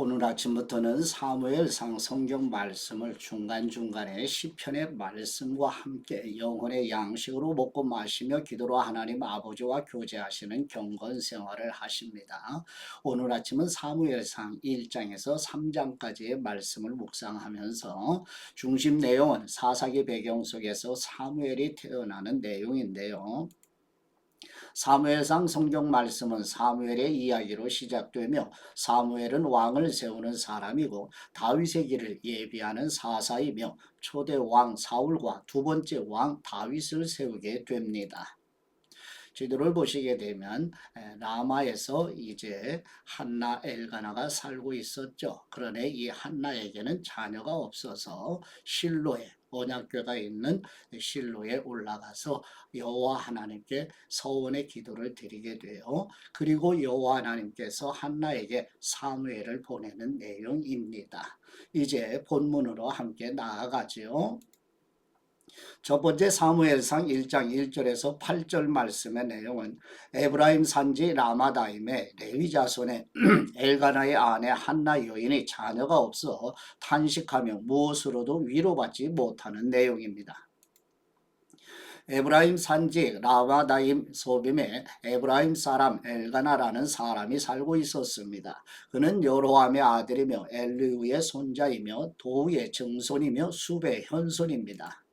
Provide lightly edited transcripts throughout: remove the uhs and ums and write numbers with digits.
오늘 아침부터는 사무엘상 성경 말씀을 중간중간에 시편의 말씀과 함께 영혼의 양식으로 먹고 마시며 기도로 하나님 아버지와 교제하시는 경건 생활을 하십니다. 오늘 아침은 사무엘상 1장에서 3장까지의 말씀을 묵상하면서 중심 내용은 사사기 배경 속에서 사무엘이 태어나는 내용인데요. 사무엘상 성경 말씀은 사무엘의 이야기로 시작되며 사무엘은 왕을 세우는 사람이고 다윗의 길을 예비하는 사사이며 초대 왕 사울과 두 번째 왕 다윗을 세우게 됩니다. 지도를 보시게 되면 라마에서 이제 한나 엘가나가 살고 있었죠. 그러나 이 한나에게는 자녀가 없어서 실로에 언약궤가 있는 실로에 올라가서 여호와 하나님께 서원의 기도를 드리게 돼요. 그리고 여호와 하나님께서 한나에게 사무엘을 보내는 내용입니다. 이제 본문으로 함께 나아가죠. 첫 번째 사무엘상 1장 1절에서 8절 말씀의 내용은 에브라임 산지 라마다임의 레위 자손의 엘가나의 아내 한나 여인이 자녀가 없어 탄식하며 무엇으로도 위로받지 못하는 내용입니다. 에브라임 산지 라마다임 소빔에 에브라임 사람 엘가나라는 사람이 살고 있었습니다. 그는 여로함의 아들이며 엘리우의 손자이며 도우의 증손이며 수베의 현손입니다.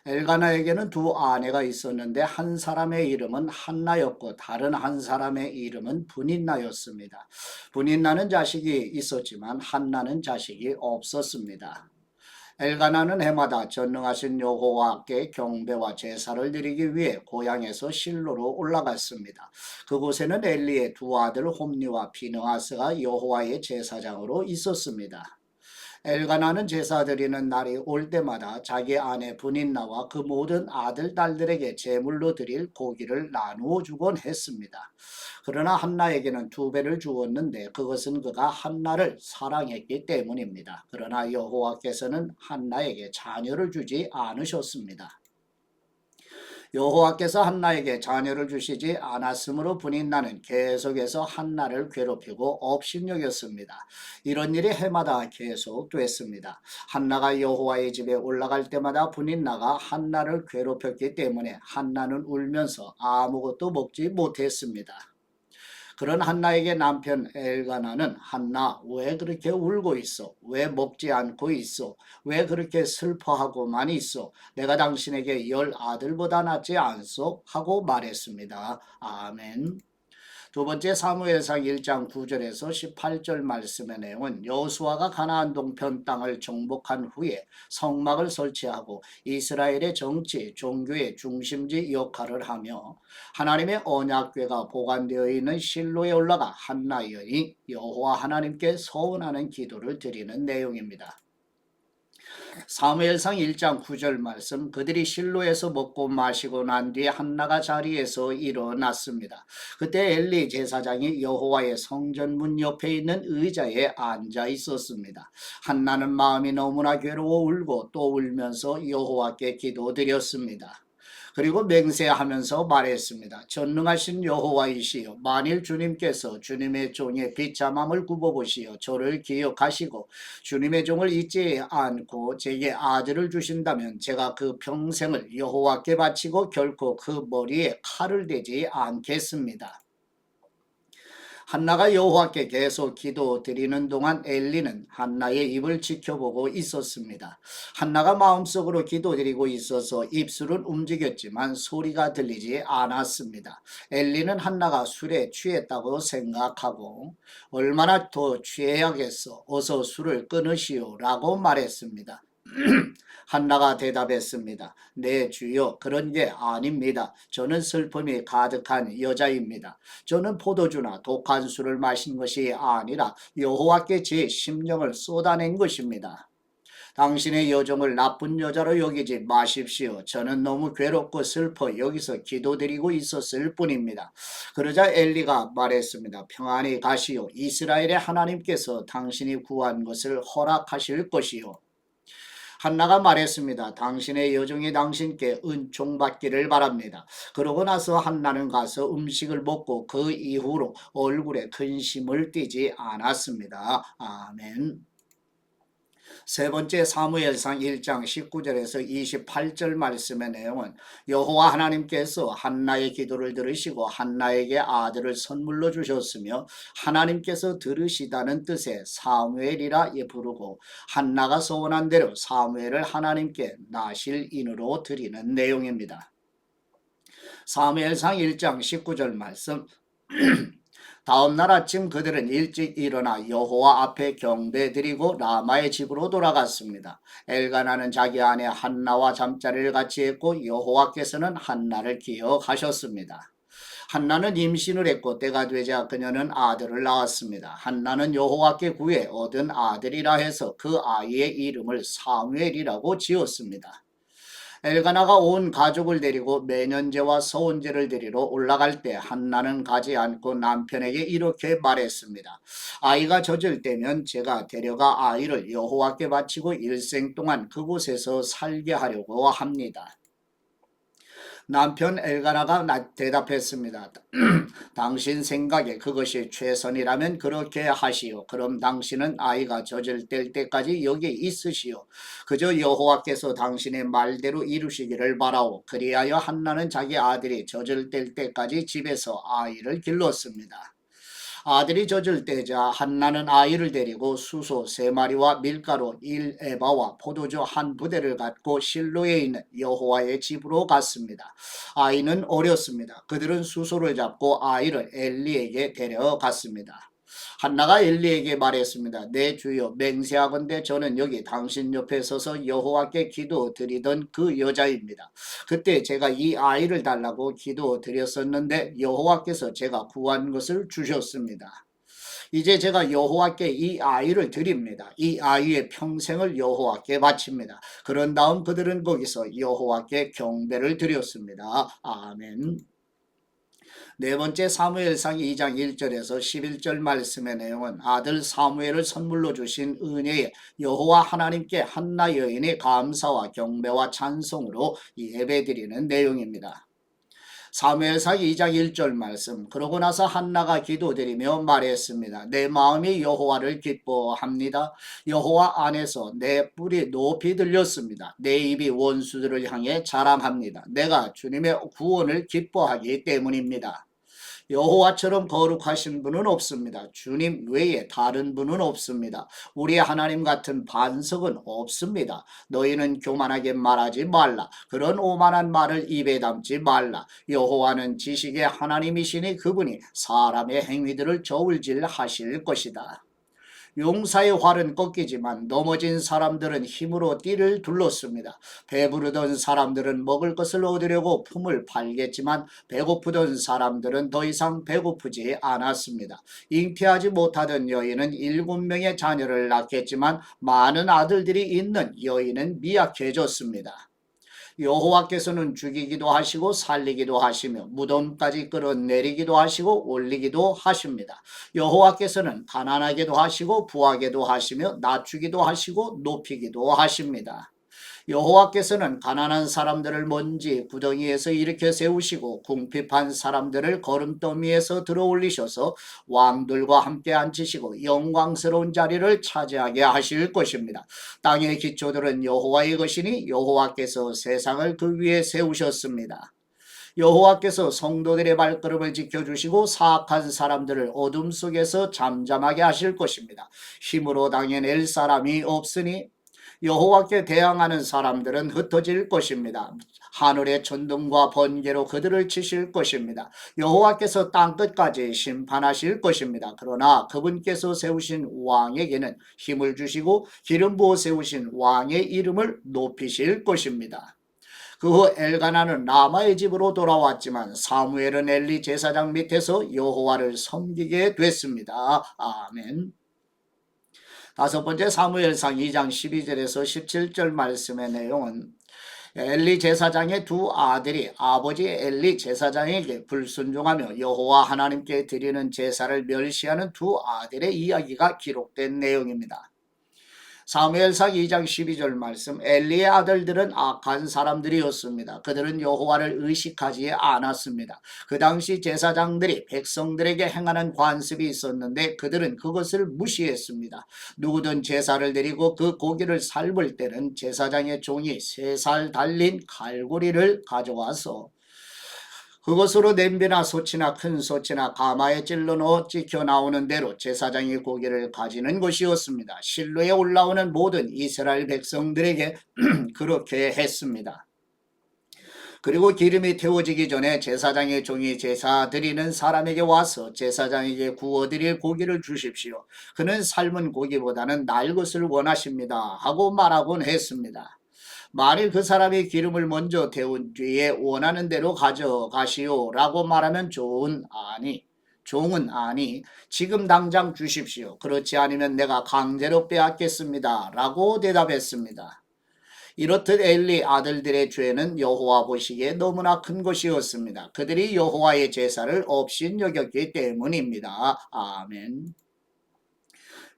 엘가나에게는 두 아내가 있었는데 한 사람의 이름은 한나였고 다른 한 사람의 이름은 브닌나였습니다. 브닌나는 자식이 있었지만 한나는 자식이 없었습니다. 엘가나는 해마다 전능하신 여호와께 경배와 제사를 드리기 위해 고향에서 실로로 올라갔습니다. 그곳에는 엘리의 두 아들 홈니와 비느하스가 여호와의 제사장으로 있었습니다. 엘가나는 제사 드리는 날이 올 때마다 자기 아내 브닌나와 그 모든 아들, 딸들에게 제물로 드릴 고기를 나누어 주곤 했습니다. 그러나 한나에게는 2배를 주었는데 그것은 그가 한나를 사랑했기 때문입니다. 그러나 여호와께서는 한나에게 자녀를 주지 않으셨습니다. 여호와께서 한나에게 자녀를 주시지 않았으므로 브닌나는 계속해서 한나를 괴롭히고 업신여겼습니다. 이런 일이 해마다 계속됐습니다. 한나가 여호와의 집에 올라갈 때마다 브닌나가 한나를 괴롭혔기 때문에 한나는 울면서 아무것도 먹지 못했습니다. 그런 한나에게 남편 엘가나는 한나 왜 그렇게 울고 있어? 왜 먹지 않고 있어? 왜 그렇게 슬퍼하고만 있어? 내가 당신에게 10 아들보다 낫지 않소? 하고 말했습니다. 아멘. 두 번째 사무엘상 1장 9절에서 18절 말씀의 내용은 여호수아가 가나안 동편 땅을 정복한 후에 성막을 설치하고 이스라엘의 정치, 종교의 중심지 역할을 하며 하나님의 언약궤가 보관되어 있는 실로에 올라가 한나 여인이 여호와 하나님께 서원하는 기도를 드리는 내용입니다. 사무엘상 1장 9절 말씀 그들이 실로에서 먹고 마시고 난 뒤에 한나가 자리에서 일어났습니다. 그때 엘리 제사장이 여호와의 성전문 옆에 있는 의자에 앉아 있었습니다. 한나는 마음이 너무나 괴로워 울고 또 울면서 여호와께 기도드렸습니다. 그리고 맹세하면서 말했습니다. 전능하신 여호와이시여 만일 주님께서 주님의 종의 비참함을 굽어보시어 저를 기억하시고 주님의 종을 잊지 않고 제게 아들을 주신다면 제가 그 평생을 여호와께 바치고 결코 그 머리에 칼을 대지 않겠습니다. 한나가 여호와께 계속 기도드리는 동안 엘리는 한나의 입을 지켜보고 있었습니다. 한나가 마음속으로 기도드리고 있어서 입술은 움직였지만 소리가 들리지 않았습니다. 엘리는 한나가 술에 취했다고 생각하고 얼마나 더 취해야겠어 어서 술을 끊으시오 라고 말했습니다. 한나가 대답했습니다. 네 주여 그런 게 아닙니다. 저는 슬픔이 가득한 여자입니다. 저는 포도주나 독한 술을 마신 것이 아니라 여호와께 제 심령을 쏟아낸 것입니다. 당신의 여종을 나쁜 여자로 여기지 마십시오. 저는 너무 괴롭고 슬퍼 여기서 기도드리고 있었을 뿐입니다. 그러자 엘리가 말했습니다. 평안히 가시오. 이스라엘의 하나님께서 당신이 구한 것을 허락하실 것이요. 한나가 말했습니다. 당신의 여종이 당신께 은총 받기를 바랍니다. 그러고 나서 한나는 가서 음식을 먹고 그 이후로 얼굴에 근심을 띠지 않았습니다. 아멘. 세 번째 사무엘상 1장 19절에서 28절 말씀의 내용은 여호와 하나님께서 한나의 기도를 들으시고 한나에게 아들을 선물로 주셨으며 하나님께서 들으시다는 뜻의 사무엘이라 부르고 한나가 소원한 대로 사무엘을 하나님께 나실인으로 드리는 내용입니다. 사무엘상 1장 19절 말씀 다음 날 아침 그들은 일찍 일어나 여호와 앞에 경배드리고 라마의 집으로 돌아갔습니다. 엘가나는 자기 아내 한나와 잠자리를 같이 했고 여호와께서는 한나를 기억하셨습니다. 한나는 임신을 했고 때가 되자 그녀는 아들을 낳았습니다. 한나는 여호와께 구해 얻은 아들이라 해서 그 아이의 이름을 사무엘이라고 지었습니다. 엘가나가 온 가족을 데리고 매년제와 서원제를 드리러 올라갈 때 한나는 가지 않고 남편에게 이렇게 말했습니다. 아이가 젖을 때면 제가 데려가 아이를 여호와께 바치고 일생 동안 그곳에서 살게 하려고 합니다. 남편 엘가나가 대답했습니다. 당신 생각에 그것이 최선이라면 그렇게 하시오. 그럼 당신은 아이가 젖을 뗄 때까지 여기 있으시오. 그저 여호와께서 당신의 말대로 이루시기를 바라오. 그리하여 한나는 자기 아들이 젖을 뗄 때까지 집에서 아이를 길렀습니다. 아들이 젖을 때자 한나는 아이를 데리고 수소 3마리와 밀가루 1에바와 포도주 1부대를 갖고 실로에 있는 여호와의 집으로 갔습니다. 아이는 어렸습니다. 그들은 수소를 잡고 아이를 엘리에게 데려갔습니다. 한나가 엘리에게 말했습니다. 내 주여 맹세하건대 저는 여기 당신 옆에 서서 여호와께 기도드리던 그 여자입니다. 그때 제가 이 아이를 달라고 기도드렸었는데 여호와께서 제가 구한 것을 주셨습니다. 이제 제가 여호와께 이 아이를 드립니다. 이 아이의 평생을 여호와께 바칩니다. 그런 다음 그들은 거기서 여호와께 경배를 드렸습니다. 아멘. 네 번째 사무엘상 2장 1절에서 11절 말씀의 내용은 아들 사무엘을 선물로 주신 은혜에 여호와 하나님께 한나 여인이 감사와 경배와 찬송으로 예배드리는 내용입니다. 사무엘상 2장 1절 말씀 그러고 나서 한나가 기도드리며 말했습니다. 내 마음이 여호와를 기뻐합니다. 여호와 안에서 내 뿔이 높이 들렸습니다. 내 입이 원수들을 향해 자랑합니다. 내가 주님의 구원을 기뻐하기 때문입니다. 여호와처럼 거룩하신 분은 없습니다. 주님 외에 다른 분은 없습니다. 우리 하나님 같은 반석은 없습니다. 너희는 교만하게 말하지 말라. 그런 오만한 말을 입에 담지 말라. 여호와는 지식의 하나님이시니 그분이 사람의 행위들을 저울질하실 것이다. 용사의 활은 꺾이지만 넘어진 사람들은 힘으로 띠를 둘렀습니다. 배부르던 사람들은 먹을 것을 얻으려고 품을 팔겠지만 배고프던 사람들은 더 이상 배고프지 않았습니다. 잉태하지 못하던 여인은 7명의 자녀를 낳겠지만 많은 아들들이 있는 여인은 미약해졌습니다. 여호와께서는 죽이기도 하시고 살리기도 하시며 무덤까지 끌어내리기도 하시고 올리기도 하십니다. 여호와께서는 가난하게도 하시고 부하게도 하시며 낮추기도 하시고 높이기도 하십니다. 여호와께서는 가난한 사람들을 먼지 구덩이에서 일으켜 세우시고 궁핍한 사람들을 거름더미에서 들어올리셔서 왕들과 함께 앉히시고 영광스러운 자리를 차지하게 하실 것입니다. 땅의 기초들은 여호와의 것이니 여호와께서 세상을 그 위에 세우셨습니다. 여호와께서 성도들의 발걸음을 지켜주시고 사악한 사람들을 어둠 속에서 잠잠하게 하실 것입니다. 힘으로 당해낼 사람이 없으니 여호와께 대항하는 사람들은 흩어질 것입니다. 하늘의 천둥과 번개로 그들을 치실 것입니다. 여호와께서 땅끝까지 심판하실 것입니다. 그러나 그분께서 세우신 왕에게는 힘을 주시고 기름 부어 세우신 왕의 이름을 높이실 것입니다. 그 후 엘가나는 라마의 집으로 돌아왔지만 사무엘은 엘리 제사장 밑에서 여호와를 섬기게 됐습니다. 아멘. 다섯 번째 사무엘상 2장 12절에서 17절 말씀의 내용은 엘리 제사장의 두 아들이 아버지 엘리 제사장에게 불순종하며 여호와 하나님께 드리는 제사를 멸시하는 두 아들의 이야기가 기록된 내용입니다. 사무엘상 2장 12절 말씀, 엘리의 아들들은 악한 사람들이었습니다. 그들은 여호와를 의식하지 않았습니다. 그 당시 제사장들이 백성들에게 행하는 관습이 있었는데 그들은 그것을 무시했습니다. 누구든 제사를 드리고 그 고기를 삶을 때는 제사장의 종이 3살 달린 갈고리를 가져와서 그것으로 냄비나 솥이나 큰 솥이나 가마에 찔러 넣어 찍혀 나오는 대로 제사장이 고기를 가지는 것이었습니다. 실로에 올라오는 모든 이스라엘 백성들에게 그렇게 했습니다. 그리고 기름이 태워지기 전에 제사장의 종이 제사 드리는 사람에게 와서 제사장에게 구워드릴 고기를 주십시오. 그는 삶은 고기보다는 날 것을 원하십니다. 하고 말하곤 했습니다. 만일 그 사람이 기름을 먼저 태운 뒤에 원하는 대로 가져가시오 라고 말하면 종은 아니 지금 당장 주십시오. 그렇지 않으면 내가 강제로 빼앗겠습니다 라고 대답했습니다. 이렇듯 엘리 아들들의 죄는 여호와 보시기에 너무나 큰 것이었습니다. 그들이 여호와의 제사를 업신여겼기 때문입니다. 아멘.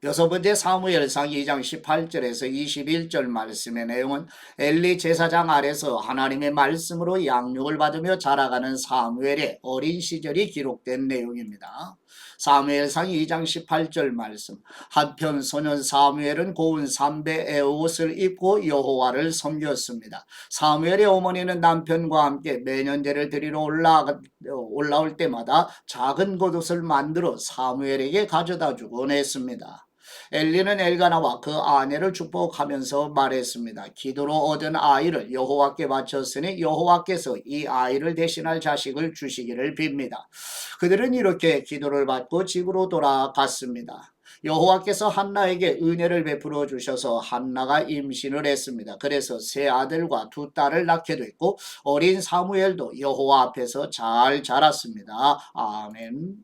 여섯 번째 사무엘상 2장 18절에서 21절 말씀의 내용은 엘리 제사장 아래서 하나님의 말씀으로 양육을 받으며 자라가는 사무엘의 어린 시절이 기록된 내용입니다. 사무엘상 2장 18절 말씀, 한편 소년 사무엘은 고운 삼배 에옷을 입고 여호와를 섬겼습니다. 사무엘의 어머니는 남편과 함께 매년 제를 드리러 올라올 때마다 작은 겉옷을 만들어 사무엘에게 가져다 주곤 했습니다. 엘리는 엘가나와 그 아내를 축복하면서 말했습니다. 기도로 얻은 아이를 여호와께 바쳤으니 여호와께서 이 아이를 대신할 자식을 주시기를 빕니다. 그들은 이렇게 기도를 받고 집으로 돌아갔습니다. 여호와께서 한나에게 은혜를 베풀어 주셔서 한나가 임신을 했습니다. 그래서 세 아들과 두 딸을 낳게 됐고 어린 사무엘도 여호와 앞에서 잘 자랐습니다. 아멘.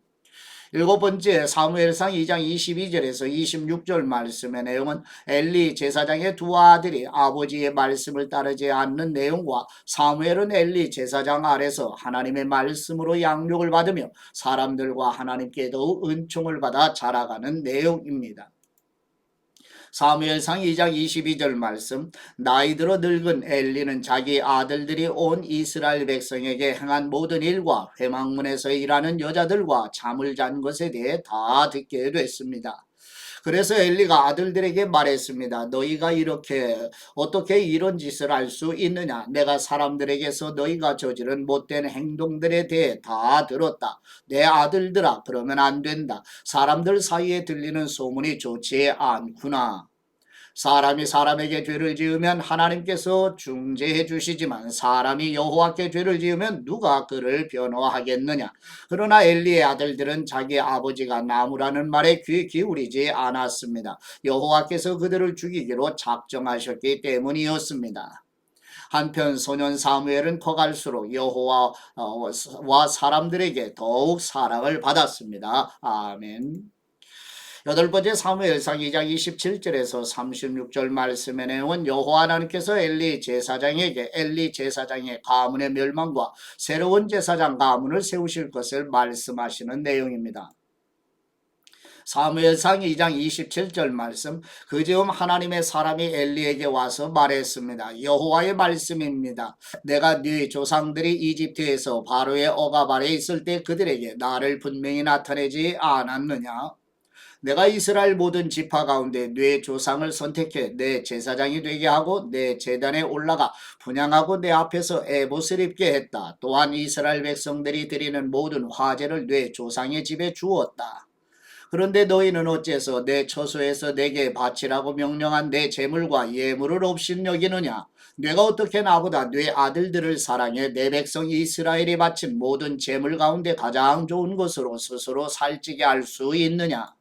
일곱 번째 사무엘상 2장 22절에서 26절 말씀의 내용은 엘리 제사장의 두 아들이 아버지의 말씀을 따르지 않는 내용과 사무엘은 엘리 제사장 아래서 하나님의 말씀으로 양육을 받으며 사람들과 하나님께 더욱 은총을 받아 자라가는 내용입니다. 사무엘상 2장 22절 말씀, 나이 들어 늙은 엘리는 자기 아들들이 온 이스라엘 백성에게 행한 모든 일과 회막문에서 일하는 여자들과 잠을 잔 것에 대해 다 듣게 됐습니다. 그래서 엘리가 아들들에게 말했습니다. 너희가 어떻게 이런 짓을 할 수 있느냐? 내가 사람들에게서 너희가 저지른 못된 행동들에 대해 다 들었다. 내 아들들아, 그러면 안 된다. 사람들 사이에 들리는 소문이 좋지 않구나. 사람이 사람에게 죄를 지으면 하나님께서 중재해 주시지만 사람이 여호와께 죄를 지으면 누가 그를 변호하겠느냐. 그러나 엘리의 아들들은 자기 아버지가 나무라는 말에 귀 기울이지 않았습니다. 여호와께서 그들을 죽이기로 작정하셨기 때문이었습니다. 한편 소년 사무엘은 커갈수록 여호와와 사람들에게 더욱 사랑을 받았습니다. 아멘. 여덟 번째 사무엘상 2장 27절에서 36절 말씀의 내용은 여호와 하나님께서 엘리 제사장의 가문의 멸망과 새로운 제사장 가문을 세우실 것을 말씀하시는 내용입니다. 사무엘상 2장 27절 말씀, 그 즈음 하나님의 사람이 엘리에게 와서 말했습니다. 여호와의 말씀입니다. 내가 네 조상들이 이집트에서 바로의 억압 아래 있을 때 그들에게 나를 분명히 나타내지 않았느냐? 내가 이스라엘 모든 지파 가운데 네 조상을 선택해 내 제사장이 되게 하고 내 제단에 올라가 분향하고 내 앞에서 에봇을 입게 했다. 또한 이스라엘 백성들이 드리는 모든 화제를 네 조상의 집에 주었다. 그런데 너희는 어째서 내 처소에서 내게 바치라고 명령한 내 제물과 예물을 업신여기느냐? 내가 어떻게 나보다 네 아들들을 사랑해 내 백성 이스라엘이 바친 모든 제물 가운데 가장 좋은 것으로 스스로 살찌게 할 수 있느냐?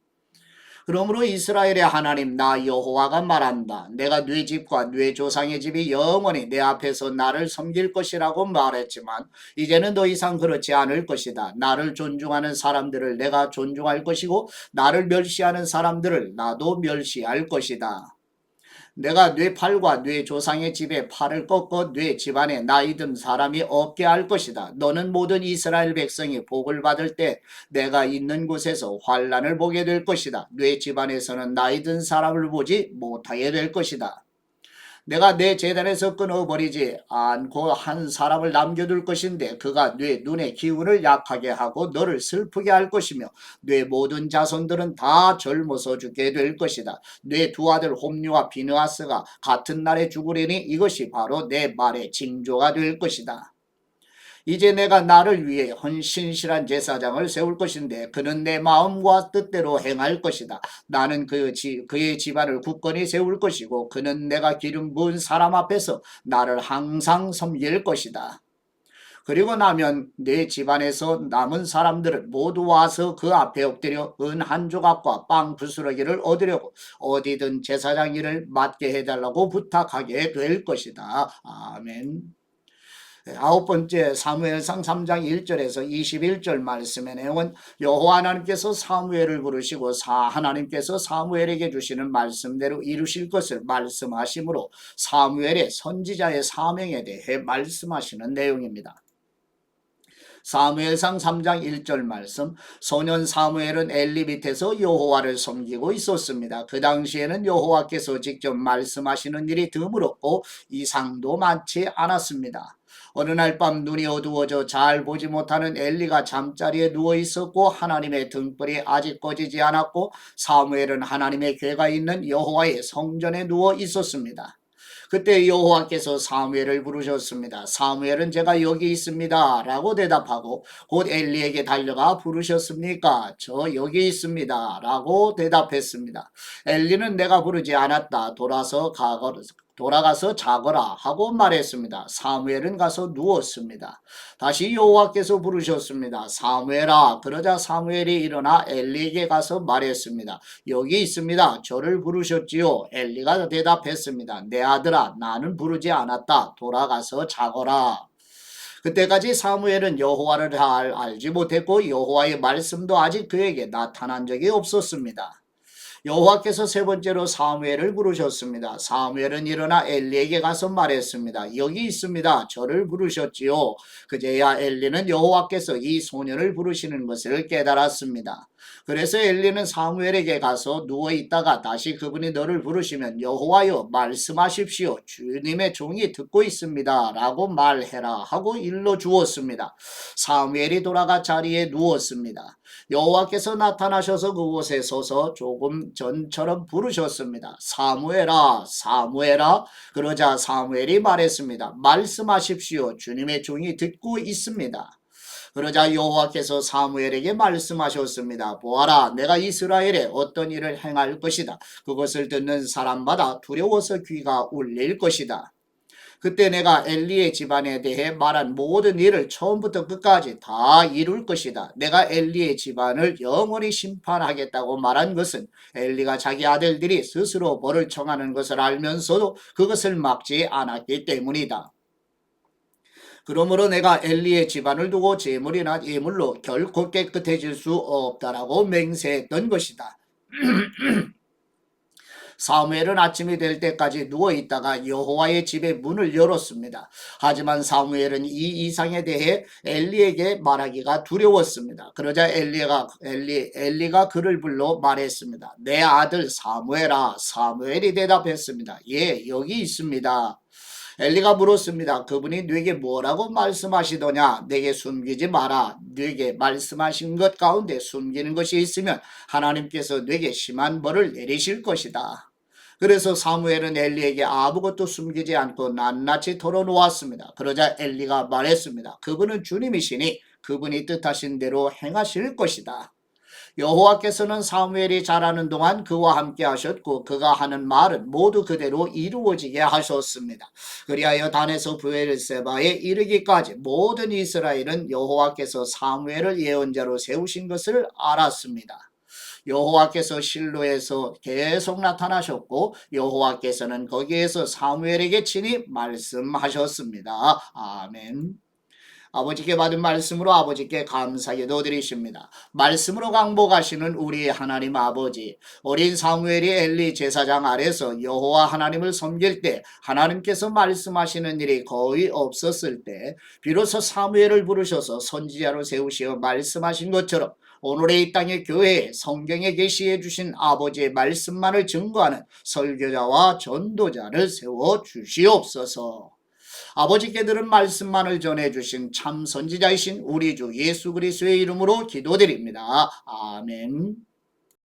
그러므로 이스라엘의 하나님 나 여호와가 말한다. 내가 네 집과 네 조상의 집이 영원히 내 앞에서 나를 섬길 것이라고 말했지만 이제는 더 이상 그렇지 않을 것이다. 나를 존중하는 사람들을 내가 존중할 것이고 나를 멸시하는 사람들을 나도 멸시할 것이다. 내가 네 팔과 네 조상의 집에 팔을 꺾어 네 집안에 나이 든 사람이 없게 할 것이다. 너는 모든 이스라엘 백성이 복을 받을 때 내가 있는 곳에서 환난을 보게 될 것이다. 네 집안에서는 나이 든 사람을 보지 못하게 될 것이다. 내가 내 재단에서 끊어버리지 않고 한 사람을 남겨둘 것인데 그가 네 눈의 기운을 약하게 하고 너를 슬프게 할 것이며 네 모든 자손들은 다 젊어서 죽게 될 것이다. 네 두 아들 홈리와 비느하스가 같은 날에 죽으리니 이것이 바로 내 말의 징조가 될 것이다. 이제 내가 나를 위해 헌신실한 제사장을 세울 것인데 그는 내 마음과 뜻대로 행할 것이다. 나는 그의 집안을 굳건히 세울 것이고 그는 내가 기름 부은 사람 앞에서 나를 항상 섬길 것이다. 그리고 나면 내 집안에서 남은 사람들은 모두 와서 그 앞에 엎드려 은 한 조각과 빵 부스러기를 얻으려고 어디든 제사장 일을 맡게 해달라고 부탁하게 될 것이다. 아멘. 아홉 번째 사무엘상 3장 1절에서 21절 말씀의 내용은 여호와 하나님께서 사무엘을 부르시고 하나님께서 사무엘에게 주시는 말씀대로 이루실 것을 말씀하시므로 사무엘의 선지자의 사명에 대해 말씀하시는 내용입니다. 사무엘상 3장 1절 말씀, 소년 사무엘은 엘리 밑에서 여호와를 섬기고 있었습니다. 그 당시에는 여호와께서 직접 말씀하시는 일이 드물었고 이상도 많지 않았습니다. 어느 날 밤 눈이 어두워져 잘 보지 못하는 엘리가 잠자리에 누워 있었고 하나님의 등불이 아직 꺼지지 않았고 사무엘은 하나님의 궤가 있는 여호와의 성전에 누워 있었습니다. 그때 여호와께서 사무엘을 부르셨습니다. 사무엘은 제가 여기 있습니다 라고 대답하고 곧 엘리에게 달려가 부르셨습니까? 저 여기 있습니다 라고 대답했습니다. 엘리는 내가 부르지 않았다. 돌아가서 자거라 하고 말했습니다. 사무엘은 가서 누웠습니다. 다시 여호와께서 부르셨습니다. 사무엘아. 그러자 사무엘이 일어나 엘리에게 가서 말했습니다. 여기 있습니다. 저를 부르셨지요. 엘리가 대답했습니다. 내 아들아, 나는 부르지 않았다. 돌아가서 자거라. 그때까지 사무엘은 여호와를 잘 알지 못했고 여호와의 말씀도 아직 그에게 나타난 적이 없었습니다. 여호와께서 세 번째로 사무엘을 부르셨습니다. 사무엘은 일어나 엘리에게 가서 말했습니다. 여기 있습니다. 저를 부르셨지요. 그제야 엘리는 여호와께서 이 소년을 부르시는 것을 깨달았습니다. 그래서 엘리는 사무엘에게 가서 누워 있다가 다시 그분이 너를 부르시면 여호와여 말씀하십시오. 주님의 종이 듣고 있습니다. 라고 말해라 하고 일러 주었습니다. 사무엘이 돌아가 자리에 누웠습니다. 여호와께서 나타나셔서 그곳에 서서 조금 전처럼 부르셨습니다. 사무엘아, 사무엘아. 그러자 사무엘이 말했습니다. 말씀하십시오. 주님의 종이 듣고 있습니다. 그러자 여호와께서 사무엘에게 말씀하셨습니다. 보아라, 내가 이스라엘에 어떤 일을 행할 것이다. 그것을 듣는 사람마다 두려워서 귀가 울릴 것이다. 그때 내가 엘리의 집안에 대해 말한 모든 일을 처음부터 끝까지 다 이룰 것이다. 내가 엘리의 집안을 영원히 심판하겠다고 말한 것은 엘리가 자기 아들들이 스스로 벌을 청하는 것을 알면서도 그것을 막지 않았기 때문이다. 그러므로 내가 엘리의 집안을 두고 제물이나 예물로 결코 깨끗해질 수 없다라고 맹세했던 것이다. 사무엘은 아침이 될 때까지 누워있다가 여호와의 집의 문을 열었습니다. 하지만 사무엘은 이 이상에 대해 엘리에게 말하기가 두려웠습니다. 그러자 엘리가 그를 불러 말했습니다. 내 아들 사무엘아. 사무엘이 대답했습니다. 예, 여기 있습니다. 엘리가 물었습니다. 그분이 네게 뭐라고 말씀하시더냐? 내게 숨기지 마라. 네게 말씀하신 것 가운데 숨기는 것이 있으면 하나님께서 네게 심한 벌을 내리실 것이다. 그래서 사무엘은 엘리에게 아무것도 숨기지 않고 낱낱이 털어놓았습니다. 그러자 엘리가 말했습니다. 그분은 주님이시니 그분이 뜻하신 대로 행하실 것이다. 여호와께서는 사무엘이 자라는 동안 그와 함께 하셨고 그가 하는 말은 모두 그대로 이루어지게 하셨습니다. 그리하여 단에서 브엘세바에 이르기까지 모든 이스라엘은 여호와께서 사무엘을 예언자로 세우신 것을 알았습니다. 여호와께서 실로에서 계속 나타나셨고 여호와께서는 거기에서 사무엘에게 친히 말씀하셨습니다. 아멘. 아버지께 받은 말씀으로 아버지께 감사기도 드리십니다. 말씀으로 강복하시는 우리 하나님 아버지, 어린 사무엘이 엘리 제사장 아래서 여호와 하나님을 섬길 때 하나님께서 말씀하시는 일이 거의 없었을 때 비로소 사무엘을 부르셔서 선지자로 세우시어 말씀하신 것처럼 오늘의 이 땅의 교회에 성경에 계시해 주신 아버지의 말씀만을 증거하는 설교자와 전도자를 세워 주시옵소서. 아버지께 들은 말씀만을 전해주신 참 선지자이신 우리 주 예수 그리스도의 이름으로 기도드립니다. 아멘.